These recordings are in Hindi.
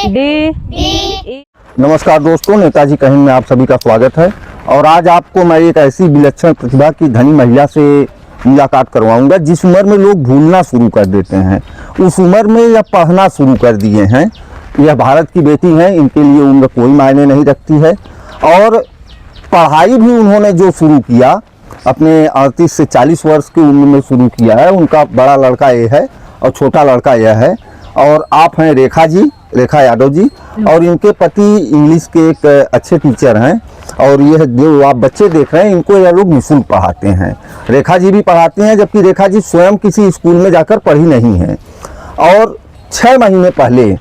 डी। नमस्कार दोस्तों, नेताजी कहीं में आप सभी का स्वागत है। और आज आपको मैं एक ऐसी विलक्षण प्रतिभा की धनी महिला से मुलाकात करवाऊंगा जिस उम्र में लोग भूलना शुरू कर देते हैं, उस उम्र में यह पढ़ना शुरू कर दिए हैं। यह भारत की बेटी हैं, इनके लिए उम्र कोई मायने नहीं रखती है। और पढ़ाई भी उन्होंने जो शुरू किया अपने 38 से 40 वर्ष की उम्र में शुरू किया है। उनका बड़ा लड़का ये है और छोटा लड़का यह है। और आप हैं रेखा यादव जी, और इनके पति इंग्लिश के एक अच्छे टीचर हैं। और यह जो आप बच्चे देख रहे हैं, इनको यह लोग निःशुल्क पढ़ाते हैं। रेखा जी भी पढ़ाते हैं, जबकि रेखा जी स्वयं किसी स्कूल में जाकर पढ़ी नहीं हैं। और 6 महीने पहले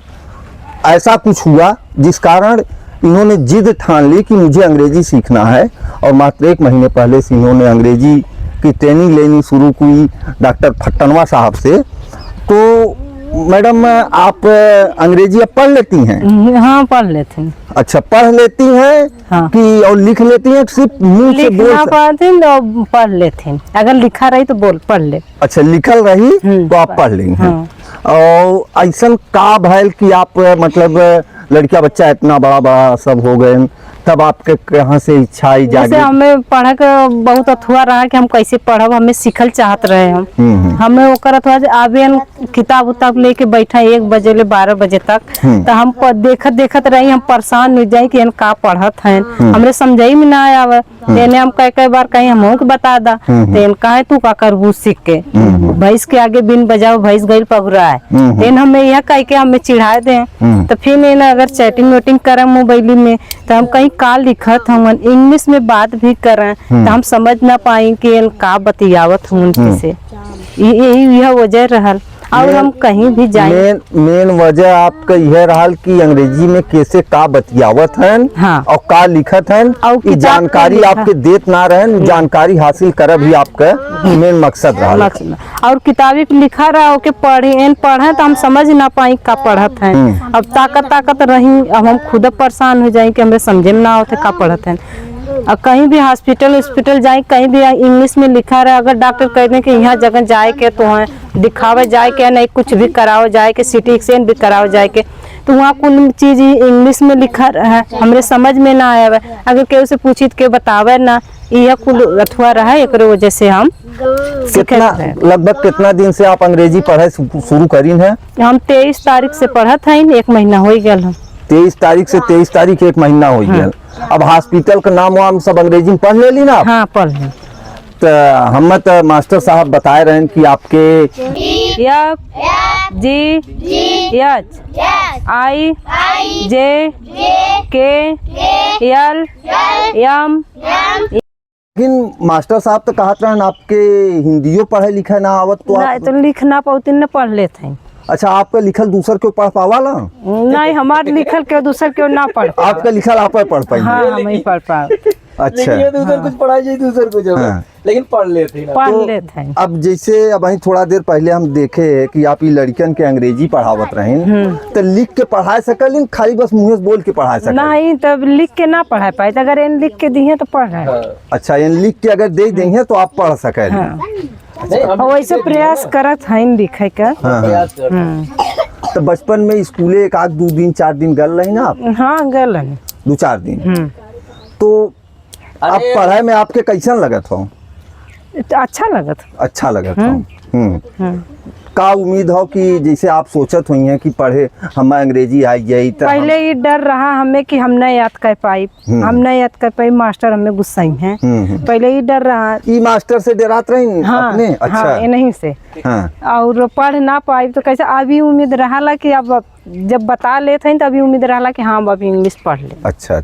ऐसा कुछ हुआ जिस कारण इन्होंने जिद ठान ली कि मुझे अंग्रेजी सीखना है। और मात्र 1 महीने पहले से इन्होंने अंग्रेजी की ट्रेनिंग लेनी शुरू की डॉक्टर फट्टनवा साहब से। तो मैडम, आप अंग्रेजी अब पढ़ लेती हैं? हाँ, पढ़ लेते हैं। अच्छा, पढ़ लेती हैं? हाँ। कि और लिख लेती हैं? सिर्फ मुंह से बोल पाते हैं और पढ़ लेते हैं। अगर लिखा रही तो पढ़ ले। अच्छा, लिखल रही तो आप पढ़ लेंगे। हाँ। और ऐसा का भैल कि आप मतलब लड़का बच्चा इतना बड़ा सब हो गए, तब आपके कहाँ से इच्छा आई जागी? हमें पढ़ा के बहुत अथुआ रहा कि हम कैसे पढ़ब, हमें सीखल चाहत रहे हम। हमें ओकर अथुआ आवे किताब उताब लेके बैठा 1 बजे ले 12 बजे तक। तो हम देखत रही, हम परेशान हो जाए कि का पढ़त है, हमरे समझाई में ना आवे। तेने हम कई बार कहीं हम के बता दा, तेन कहे तू का करबू सीख के। भैंस के आगे बिन बजाओ भैंस गई पगुरा है। तेन हमें यह कह के हमें चिढ़ा दे। तो फिर अगर चैटिंग वेटिंग करे मोबाइल में, तो हम कहीं का लिखत हम इंग्लिश में बात भी करें तो हम समझ ना पाई कि का बतियावत हूँ उनके से। यह वजह रहल। और हम कहीं भी जाए मेन वजह आपका यह रहल कि अंग्रेजी में कैसे का बतियावत हैं। हाँ। और का लिखत हैं, और जानकारी आपके देत ना रहन, जानकारी हासिल करब ही आपका मेन मकसद रहल। और किताबी लिखा रहा के पढ़े तो हम समझ ना पाई का पढ़त हैं। अब ताकत रही, अब हम खुद परेशान हो जाए कि हमें समझे में ना होते का पढ़त हैं। और कहीं भी हॉस्पिटल जाए, कहीं भी इंग्लिश में लिखा रहा, अगर डॉक्टर कह दें कि यहाँ जगह जाए के तो है दिखावे जाए के, नहीं कुछ भी कराओ जाए के, सिटी स्कैन भी कराओ जाए के, तो वहाँ कुल चीज इंग्लिश में लिखा है, हमरे समझ में ना आवे। अगर केहू से पूछी तो के बतावे ना, यह कुल अथवा रहा है। एक वजह से हम लगभग कितना दिन से आप अंग्रेजी पढ़ाई शुरू करी हैं? हम 23 तारीख से पढ़त हैं, 1 महीना हो गया। 23 तारीख से 23 तारीख 1 महीना हो गया। अब हॉस्पिटल का नाम वाम सब अंग्रेजी में पढ़ लेली ना? हाँ, पढ़ ली। तो हम तो मास्टर साहब बताए रहे कि आपके लेकिन मास्टर साहब तो कहत रहे आपके हिंदियों पढ़े लिखे ना आवत तो आप तो लिखना पौती न पढ़ लेते हैं। अच्छा, आपका लिखल दूसर क्यों पढ़ पावाला? नहीं, हमारे लिखल क्यों दूसर क्यों ना पढ़। आपका लिखल आप पढ़ पाएंगे? हाँ, हम ही पढ़ पाए। अच्छा, दूसर कुछ पढ़ाई जाए दूसर कुछ लेकिन पढ़ लेते हैं। अब जैसे अब थोड़ा देर पहले हम देखे कि आप ये लड़कियन के अंग्रेजी पढ़ावत रहे, तो लिख के पढ़ा सकल, खाली बस मुँह से बोल के पढ़ा सकल? नहीं, तब लिख के ना पढ़ा पाए, अगर इन लिख के दिए तो पढ़ रहे। अच्छा, इन लिख के अगर दे देंगे तो आप पढ़ सकल। वैसे प्रयास करत हैं लिखे का। तो बचपन में स्कूले 1 2 दिन 4 दिन गल रही ना आप? हाँ, गल 2-4 दिन। तो आप पढ़ाई में आपके कैसन लगत हो? अच्छा लगत हो। का उम्मीद हो कि जैसे आप सोचत हुई हैं कि पढ़े हमें अंग्रेजी आई जाए? पहले ये डर रहा हमें कि हम नहीं याद कर पाई, मास्टर हमें गुस्साई हैं। पहले ये डर रहा। ई मास्टर से डरात रही? हाँ, अपने? अच्छा। हाँ, नहीं से। हाँ। और पढ़ ना पाई तो कैसे अभी उम्मीद रहा कि अब जब बता लेते हैं तो अभी उम्मीद रहा कि हाँ अब इंग्लिश पढ़ ले। अच्छा।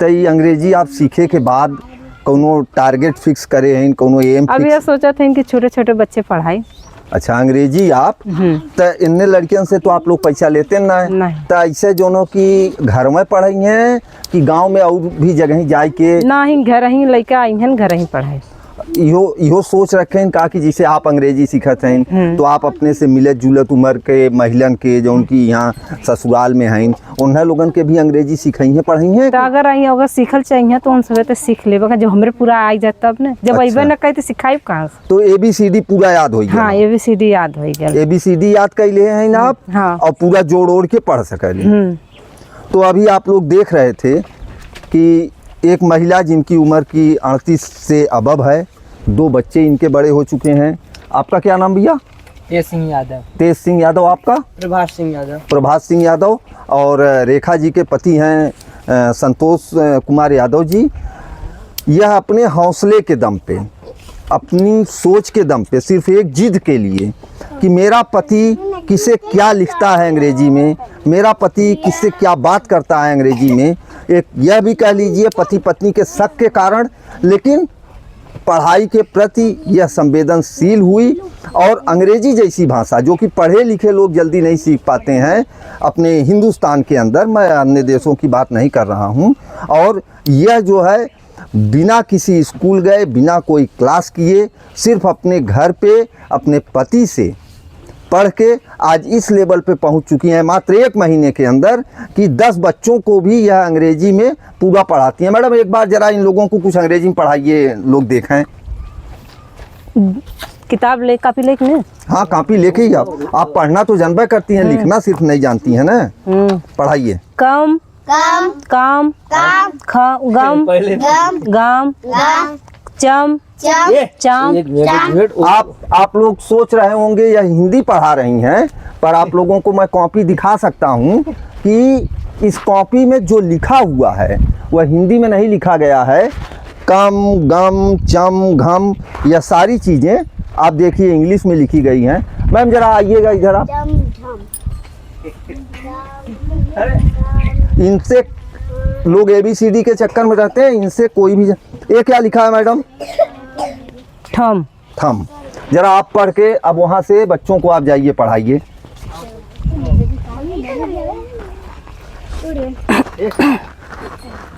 तो ये अंग्रेजी आप सीखे के बाद कोनो टारगेट फिक्स करे हैं, कोनो एम? अभी ये सोचते हैं कि छोटे बच्चे पढ़ाई। अच्छा, अंग्रेजी आप तो इन लड़कियों से तो आप लोग पैसा लेते ना? तो ऐसे जोनो कि घर में पढ़ाई हैं कि गांव में और भी जगह जाए के? नहीं, घर ही लड़का आई हैं, घर ही पढ़ाई। यो सोच रखे हैं का कि जिसे आप अंग्रेजी सीखत हैं तो आप अपने से मिलत जुलत उम्र के महिलन के जो उनकी यहाँ ससुराल में हैं उन्हें लोगन के भी अंग्रेजी सिखाई है पढ़ाई है। तो अगर आई अगर सीखल चाहिए तो उनसे तो सीख लेबे जब हमरे पूरा आई जाए तब ने जब अइबे न कही तो सिखाई कहाँ से। तो ABCD पूरा याद हो गया। हाँ ABCD याद हो गया। ABCD याद कैले हैं ना आप। हाँ। और पूरा जोड़ ओड़ के पढ़ सकें। तो अभी आप लोग देख रहे थे कि एक महिला जिनकी उम्र की 38 से अबव है, 2 बच्चे इनके बड़े हो चुके हैं। आपका क्या नाम भैया? तेज सिंह यादव। तेज सिंह यादव। आपका? प्रभात सिंह यादव। प्रभात सिंह यादव। और रेखा जी के पति हैं संतोष कुमार यादव जी। यह अपने हौसले के दम पे, अपनी सोच के दम पे, सिर्फ एक जिद के लिए कि मेरा पति किसे क्या लिखता है अंग्रेजी में, मेरा पति किससे क्या बात करता है अंग्रेजी में, एक यह भी कह लीजिए पति पत्नी के शक के कारण, लेकिन पढ़ाई के प्रति यह संवेदनशील हुई। और अंग्रेजी जैसी भाषा जो कि पढ़े लिखे लोग जल्दी नहीं सीख पाते हैं अपने हिंदुस्तान के अंदर, मैं अन्य देशों की बात नहीं कर रहा हूँ, और यह जो है बिना किसी स्कूल गए, बिना कोई क्लास किए, सिर्फ अपने घर पे अपने पति से पढ़ के आज इस लेवल पे पहुंच चुकी हैं मात्र 1 महीने के अंदर कि 10 बच्चों को भी यह अंग्रेजी में पूरा पढ़ाती हैं। मैडम एक बार जरा इन लोगों को कुछ अंग्रेजी में पढ़ाइए, लोग देखें। किताब ले कापी लेके नहीं? हाँ कापी लेके ही आप पढ़ना तो जानबे करती हैं, लिखना सिर्फ नहीं जानती हैं ना। पढ़ाइए। कम काम काम गम गम चम चाम। आप लोग सोच रहे होंगे यह हिंदी पढ़ा रही हैं, पर आप लोगों को मैं कॉपी दिखा सकता हूं कि इस कॉपी में जो लिखा हुआ है वह हिंदी में नहीं लिखा गया है। कम गम चम घम यह सारी चीज़ें आप देखिए इंग्लिश में लिखी गई हैं। मैम जरा आइएगा इधर आप। इनसे लोग ABCD के चक्कर में रहते हैं, इनसे कोई भी। ये क्या लिखा है मैडम? थम। थम। जरा आप पढ़ के अब वहाँ से बच्चों को आप जाइए पढ़ाइए।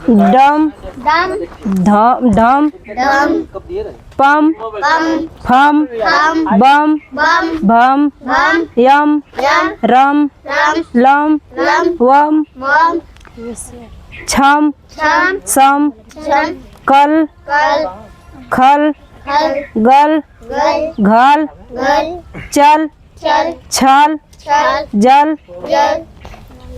डम धम पम फम बम भम यम रम लम वम छम सम कल खल गल घल चल छल जल।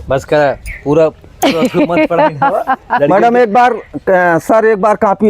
बस कर पूरा मत पढ़ाई। मैडम एक बार सर एक बार कॉपी